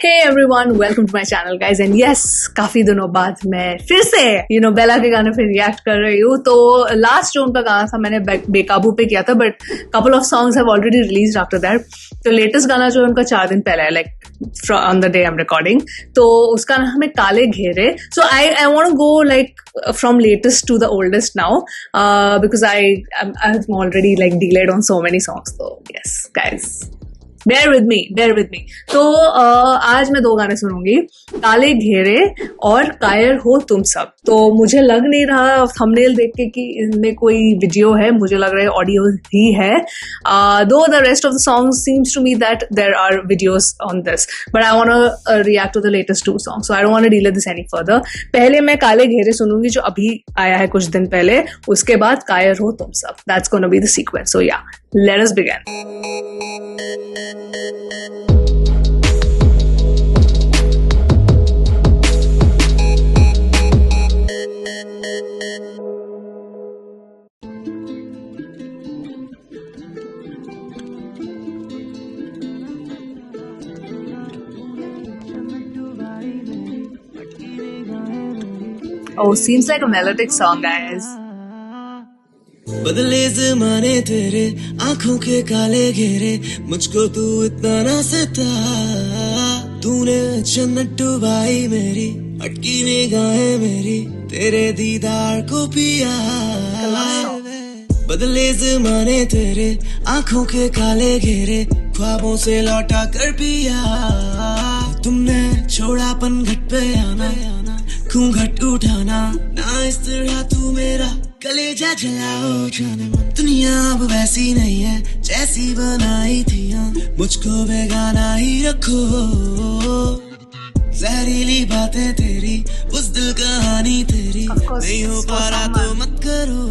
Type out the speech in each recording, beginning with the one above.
Hey everyone, welcome to my channel guys and yes, काफी दिनों बाद मैं फिर से बेला के गाने पे रिएक्ट कर रही हूँ। तो लास्ट जो उनका गाना था मैंने बेकाबू पे किया था, but couple of songs have already released after that. तो लेटेस्ट गाना जो है उनका 4 दिन पहले है, like on the day I am recording. तो उसका नाम है Kaale Ghere. So I want to go like from latest to the oldest now, because I'm already like delayed on so many songs. So yes guys, bear with me. तो आज मैं 2 गाने सुनूंगी, काले घेरे और कायर हो तुम सब। तो मुझे लग नहीं रहा थंबनेल देख के कि इनमें कोई वीडियो है, मुझे लग रहा है ऑडियो ही है। Though the rest of the songs seems to me that there are videos on this, but I want to react to the latest 2 songs, so I don't want to delay this any further. पहले मैं काले घेरे सुनूंगी जो अभी आया है कुछ दिन पहले, उसके बाद कायर हो तुम सब। That's gonna be the sequence. So yeah, let us begin. Oh, seems like a melodic song, guys. बदले ज़माने तेरे आंखों के काले घेरे, मुझको तू इतना ना सता। तूने जन्नत डुबाई मेरी, अटकी निगाहें मेरी, तेरे दीदार को पिया। बदले ज़माने तेरे आंखों के काले घेरे, ख्वाबों से लौटा कर पिया। तुमने छोड़ा पनघट पे आना, घूंघट उठाना ना, इस तरह तू मेरा कलेजा जलाओ जाने मन। दुनिया अब वैसी नहीं है जैसी बनाई थी, मुझको बेगाना ही रखो। जहरीली बातें तेरी, बुज़दिल कहानी तेरी, नहीं हो पा रहा तो मत करो।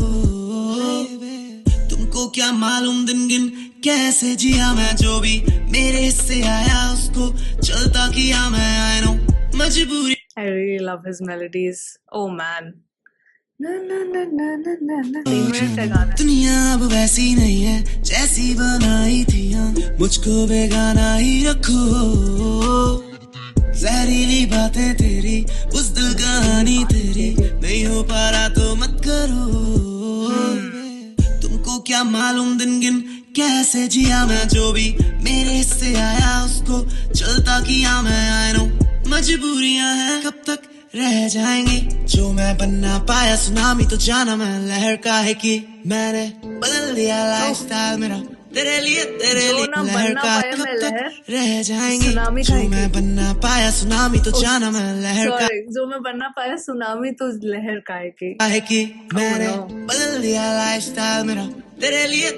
तुमको क्या मालूम दिन गिन कैसे जिया मैं, जो भी मेरे से आया उसको चलता किया मैं। I know मजबूरी। I really love his melodies. Oh man. Na na na na na na na. 3 minute का गाना। दुनिया अब वैसी नहीं है जैसी बनाई थी, मुझको बेगाना ही रखो। जहरीली बातें तेरी, बुज़दिल कहानी तेरी, नहीं हो पा रहा तो मत करो। तुमको क्या मालूम दिन गिन कैसे जिया मैं, जो भी मेरे से आया उसको चलता किया मैं। I know मजबूरियां हैं कब तक रह जाएंगी, जो मैं बनना पाया सुनामी तो जाना मैं लहर का है कि मैंने बदल दिया लाइफस्टाइल मेरा तेरे लिए लहर का कब तक रह जाएंगी, जो मैं बनना पाया सुनामी तो जाना मैं लहर का, जो मैं बनना पाया सुनामी तो लहर का है कि मैंने बदल दिया लाइफस्टाइल मेरा तेरे लिए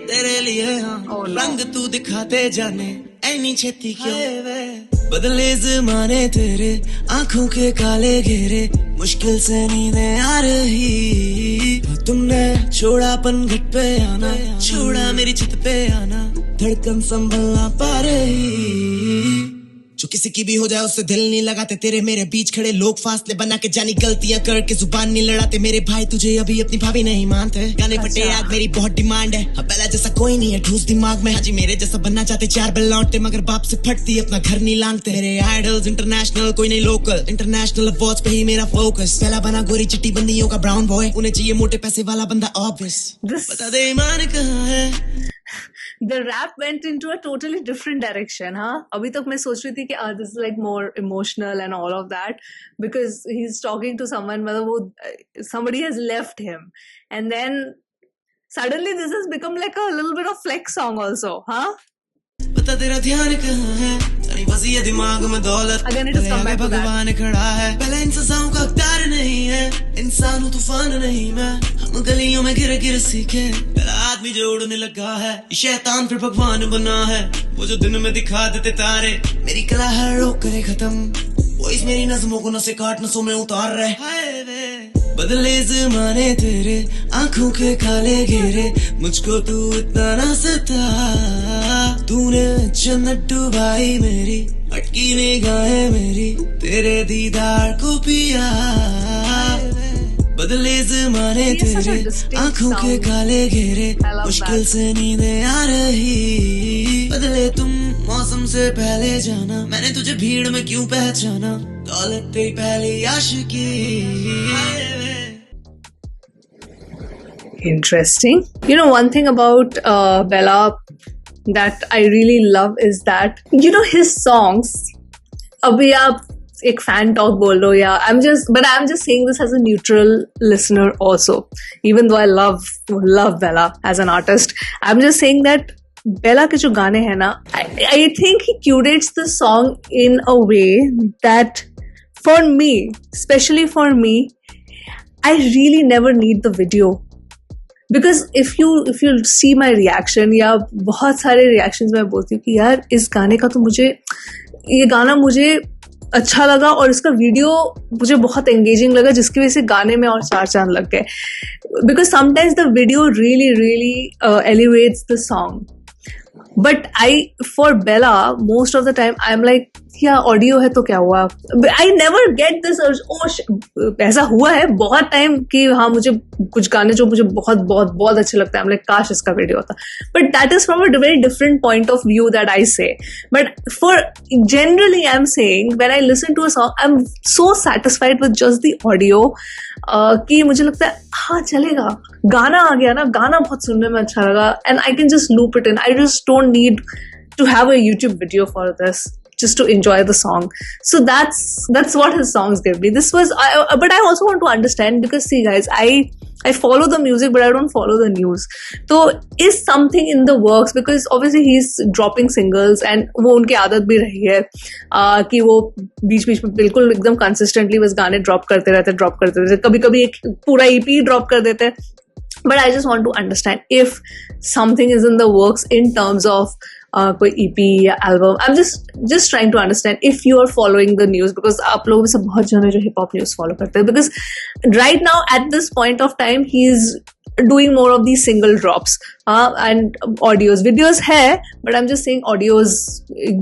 रंग तू दिखाते जाने ऐनी छेती क्यों। बदले ज़माने तेरे आंखों के काले घेरे, मुश्किल से नींदें आ रही। तुमने छोड़ा पनघट पे आना, छोड़ा मेरी छत पे आना, धड़कन संभल ना पा रही। जो किसी की भी हो जाए उससे दिल नहीं लगाते, तेरे मेरे बीच खड़े लोग फासले बना के जानी गलतियां करके जुबान नहीं लड़ाते। मेरे भाई तुझे अभी अपनी भाभी नहीं मानते, गाने फटे आग मेरी बहुत डिमांड है। अब पहला जैसा कोई नहीं है ठूस दिमाग में, हाजी मेरे जैसा बनना चाहते 4 बेल लौटते, मगर बाप से फटती अपना घर नहीं लांगते। मेरे आइडल्स इंटरनेशनल कोई नहीं लोकल, इंटरनेशनल अवार्ड्स पे ही मेरा फोकस। पहला बना गोरी चिट्टी बंदियों का ब्राउन बॉय, उन्हें चाहिए मोटे पैसे वाला बंदा ऑब्वियस। बता दे ईमान कहाँ है। The rap went into a totally different direction, हाँ। अभी तक मैं सोच रही थी कि this is like more emotional and all of that, because he's talking to someone, मतलब वो somebody has left him, and then suddenly this has become like a little bit of flex song also, हाँ। पता तेरा ध्यान कहाँ है, सारी बसी है दिमाग में दौलत, भगवान खड़ा है। पहले इन सजाओं का अख्तियार नहीं है, इंसान हूँ तूफान नहीं मैं। हम गलियों में गिर गिर सीखे, पहला आदमी जो उड़ने लगा है, शैतान फिर भगवान बना है। वो जो दिन में दिखा देते तारे, मेरी कला है रोक करे खत्म, वो इस मेरी नज़मों को नसे काट नसों में उतार रहे। बदले ज़माने तेरे आंखों के काले घेरे, मुझको तू इतना ना सता। तूने जन्नत डुबाई मेरी, अटकी निगाहें मेरी, तेरे दीदार को पिया। बदले ज़माने तेरे आंखों के काले घेरे, मुश्किल से नींदें आ रही। बदले तुम मौसम से पहले जाना, मैंने तुझे भीड़ में क्यों पहचाना, दौलत तेरी पहली आशिकी। Interesting. You know, one thing about Bella that I really love is that, you know, his songs, abhi aap ek fan talk bol rahe ho ya, I'm just saying this as a neutral listener also, even though I love Bella as an artist. I'm just saying that Bella के जो गाने हैं ना, I think he curates the song in a way that for me, especially for me, I really never need the video. Because if you see my reaction या बहुत सारे reactions में बोलती हूँ कि यार इस गाने का तो ये गाना मुझे अच्छा लगा और इसका वीडियो मुझे बहुत engaging लगा, जिसकी वजह से गाने में और चार चांद लग गए. Because sometimes the video really elevates the song. But for Bella, most of the time I'm like, क्या ऑडियो है तो क्या हुआ. आई नेवर गेट दिस ऐसा हुआ है बहुत टाइम कि हाँ मुझे कुछ गाने जो मुझे बहुत बहुत बहुत अच्छे लगता है, I'm like, काश इसका वीडियो होता. But that is from a very different point of view that I say. But for generally I am saying when I listen to a song I am so satisfied with just the audio कि मुझे लगता है हाँ चलेगा, गाना आ गया ना, गाना बहुत सुनने में अच्छा लगा and I can just loop it in. I just don't need to have a YouTube video for this, just to enjoy the song. So that's what his songs give me. This was but I also want to understand, because see guys, I follow the music but I don't follow the news. So is something in the works, because obviously he's dropping singles and वो उनकी आदत भी रही है कि वो बीच बीच में बिल्कुल एकदम consistently बस गाने ड्रॉप करते रहते, कभी कभी एक पूरा EP ड्रॉप कर देते. But I just want to understand if something is in the works in terms of कोई EP या album. I'm just trying to understand if you are following the news, because आप लोगों में से बहुत जने जो hip hop news follow करते हैं. Because right now at this point of time he's doing more of these single drops and audios. Videos है, but I'm just saying audios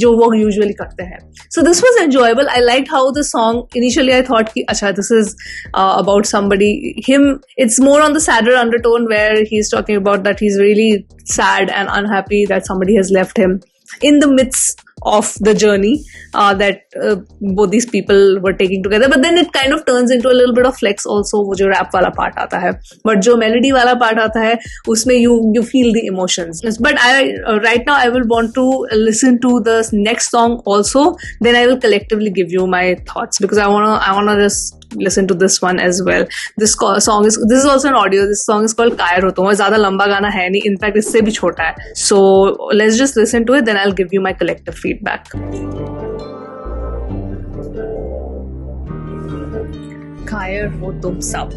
जो वो usually करते हैं. So this was enjoyable. I liked how the song, initially I thought कि अच्छा this is about somebody, him, it's more on the sadder undertone where he's talking about that he's really sad and unhappy that somebody has left him in the midst of the journey that both these people were taking together. But then it kind of turns into a little bit of flex also, वो जो rap वाला part आता है, but जो melody वाला part आता है उसमें you feel the emotions. But right now I will want to listen to the next song also, then I will collectively give you my thoughts, because I wanna just listen to this one as well. This is also an audio. This song is called कायर हो तुम. ज़्यादा लंबा गाना है नहीं, in fact इससे भी छोटा है. So let's just listen to it, then I'll give you my collective feedback. कायर हो तुम सब,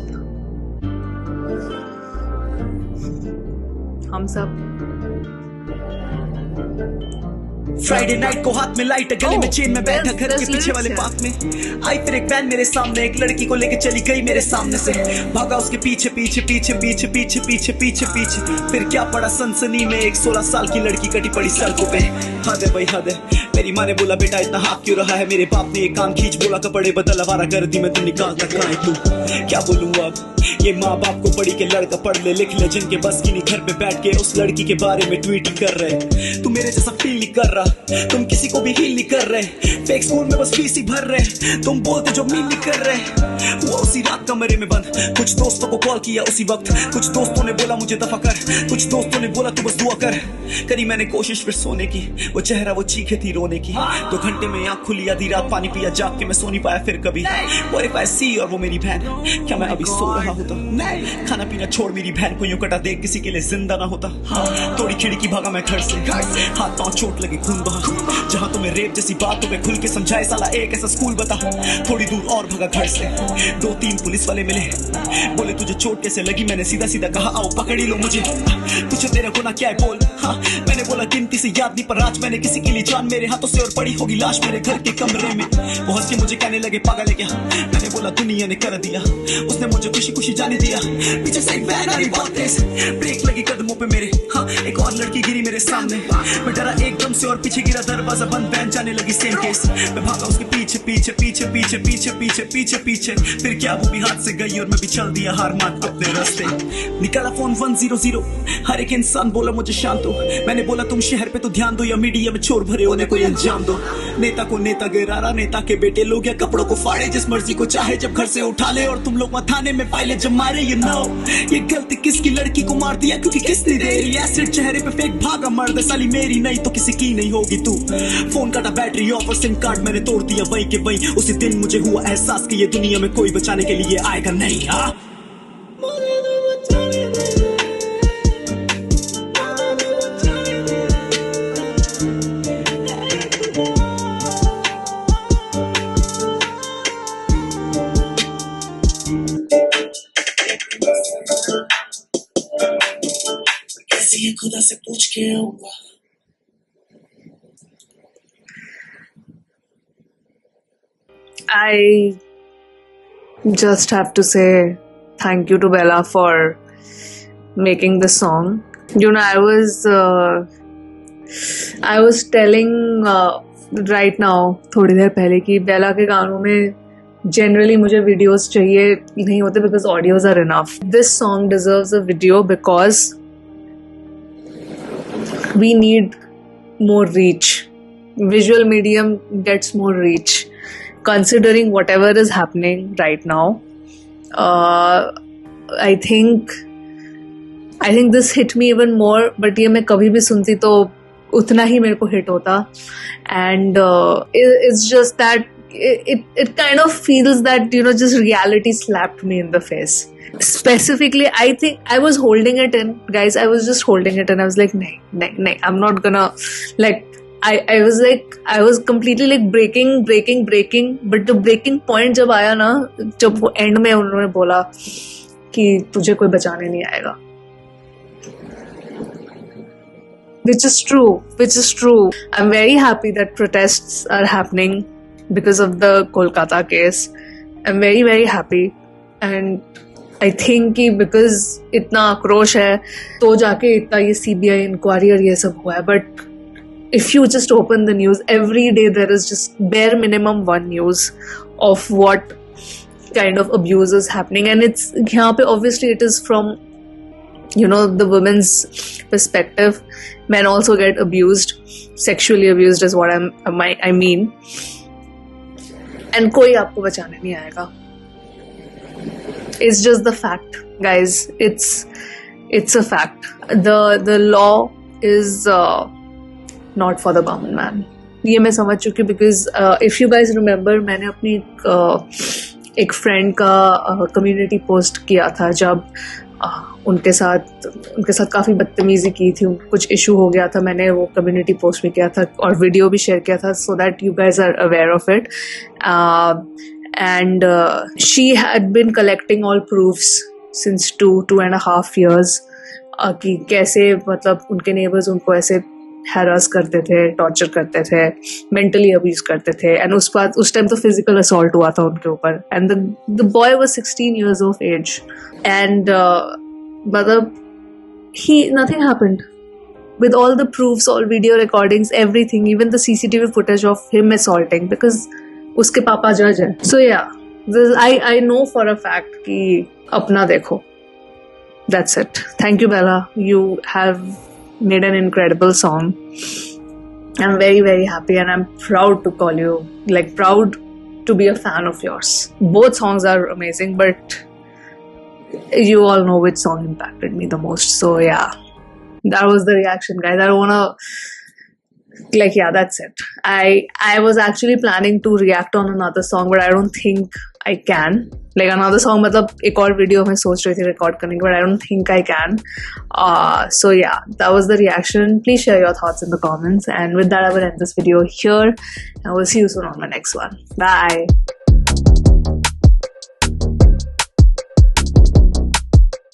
हम सब. फ्राइडे नाइट को हाथ में लाइट, गले में चेन में बैठा घर के पीछे वाले पार्क में. आई फिर एक वैन मेरे सामने, एक लड़की को लेके चली गई मेरे सामने से. भागा उसके पीछे पीछे पीछे पीछे पीछे पीछे पीछे पीछे. फिर क्या पड़ा सनसनी में, एक 16 साल की लड़की कटी पड़ी सड़कों पे. हद है भाई हद है. मेरी माँ ने बोला बेटा इतना हाथ क्यों रहा है. मेरे बाप ने एक कान खींच बोला कपड़े बदल, आवारा गर्दी में तू निकाल तक आए तू. क्या बोलूँ अब, ये माँ बाप को पढ़ी के लड़का पढ़ ले लिख ले, जिनके बस की नहीं घर पे बैठ के उस लड़की के बारे में ट्वीट कर रहे. तू मेरे जैसा फील नहीं कर रहा, तुम किसी को भी हील नहीं कर रहे. फेक स्कूल में बस फीस ही भर रहे, तुम बोलते जो मील नहीं कर रहे. वो उसी रात कमरे में बंद, कुछ दोस्तों को कॉल किया उसी वक्त. कुछ दोस्तों ने बोला मुझे दफा कर, कुछ दोस्तों ने बोला तू बस दुआ कर. करी मैंने कोशिश फिर सोने की, वो चेहरा वो चीखे थी रोने की. 2 घंटे में आँख खुली, आधी रात पानी पिया, जाग के मैं सो नहीं पाया फिर कभी. What if I see और वो मेरी बहन, क्या मैं अभी सो रहा होता. खाना पीना छोड़ मेरी बहन को यूं कटा देख किसी के लिए जिंदा ना होता. थोड़ी खिड़की भागा मैं घर से, हाथ पांव चोट लगे खून बहा. जहां तुम्हें रेप जैसी बातों में खुल के समझाए साला एक ऐसा स्कूल बता. थोड़ी दूर और भागा घर से, 2-3 पुलिस वाले मिले, बोले तुझे चोट कैसे लगी. मैंने सीधा सीधा कहा आओ पकड़ ही लो मुझे. तुझे तेरे गुनाह क्या है बोल. मैंने बोला गिनती से याद नहीं पर आज मैंने किसी के लिए जान मेरे हाथों से और पड़ी होगी लाश मेरे घर के कमरे में. वो हंस के मुझे कहने लगे पागल है क्या. मैंने बोला दुनिया ने कर दिया, उसने मुझे खुशी खुशी जाने दिया. पीछे से एक वैन आ रही बहुत तेज, ब्रेक लगी कदमों पे मेरे. हाँ एक और लड़की गिरी मेरे सामने, मैं डरा एकदम से और पीछे गिरा, दरवाजा बंद, बहन जाने लगी सेम केस। मैं भागा उसके पीछे पीछे पीछे पीछे पीछे पीछे पीछे पीछे, फिर क्या वो भी हाथ से गई और मैं भी चल दिया हार मान अपने रास्ते। निकाला फोन 100, हर एक इंसान बोला मुझे शांत हो। मैंने बोला तुम शहर पे तो ध्यान दो या मीडिया में चोर भरे होने को अंजाम दो। नेता को नेता गिरारा, नेता के बेटे लोग या कपड़ों को फाड़े, जिस मर्जी को चाहे जब घर से उठा ले, और तुम लोग वहाँ थाने में पायले जब मारे। You know, ये गलती किसकी, लड़की को मार दिया क्योंकि किसने दे एसिड चेहरे पे फेंक, भागा मर्द, साली मेरी नहीं तो किसी की नहीं होगी तू। फोन काटा, बैटरी ऑफ और सिम कार्ड मैंने तोड़ दिया वही के वही। उसी दिन मुझे हुआ एहसास कि ये दुनिया में कोई बचाने के लिए आएगा नहीं। हाँ कैसे ये खुदा से पूछ के आऊंगा। I just have to say thank you to Bella for making this song. You know, I was telling right now थोड़ी देर पहले कि बेला के गानों में जनरली मुझे वीडियोस चाहिए नहीं होते because audios are enough. This song deserves a video because we need more reach. Visual medium gets more reach. Considering whatever is happening right now, I think this hit me even more. But ये मैं कभी भी सुनती तो उतना ही मेरे को hit होता, and it's just that it kind of feels that, you know, just reality slapped me in the face. Specifically, I think I was holding it in, guys. I was just holding it in. I was like, nah, I'm not gonna, like, I was completely like breaking, but the breaking point जब आया ना, जब वो end में उन्होंने बोला कि तुझे कोई बचाने नहीं आएगा, which is true. I'm very happy that protests are happening because of the Kolkata case. I'm very, very happy, and I think कि because इतना आक्रोश है तो जाके इतना ये CBI इंक्वायरी और ये सब हुआ है. But if you just open the news every day, there is just bare minimum one news of what kind of abuse is happening, and it's यहाँ पे obviously it is from, you know, the women's perspective. Men also get abused, sexually abused is what I mean, and कोई आपको बचाने नहीं आएगा. It's just the fact, guys. It's a fact. The law is not for the common man. ये मैं समझ चुकी because if you guys remember, मैंने अपनी एक friend का community post किया था जब उनके साथ काफ़ी बदतमीजी की थी, कुछ इशू हो गया था. मैंने वो कम्युनिटी पोस्ट भी किया था और वीडियो भी शेयर किया था so that you guys are aware of it. And she had been collecting all proofs since 2.5 years कि कैसे मतलब उनके neighbors उनको ऐसे harass करते थे, torture करते थे, mentally abuse करते थे, and उस टाइम तो physical assault हुआ था उनके ऊपर, and the boy was 16 years of age, and मतलब nothing happened with all the proofs, all video recordings, everything, even the CCTV footage of him assaulting, because उसके पापा जज है. So yeah, I know for a fact कि अपना देखो. That's it. Thank you, Bella. You have made an incredible song. I'm very, very happy, and I'm proud to call you, like, proud to be a fan of yours. Both songs are amazing, but you all know which song impacted me the most. So yeah, that was the reaction, guys. I don't wanna, like, yeah, that's it. I was actually planning to react on another song, but I don't think I can. Like, another song, मतलब एक और video मैं सोच रही थी record करने की, but I don't think I can. So yeah, that was the reaction. Please share your thoughts in the comments. And with that, I will end this video here. And I will see you soon on my next one. Bye.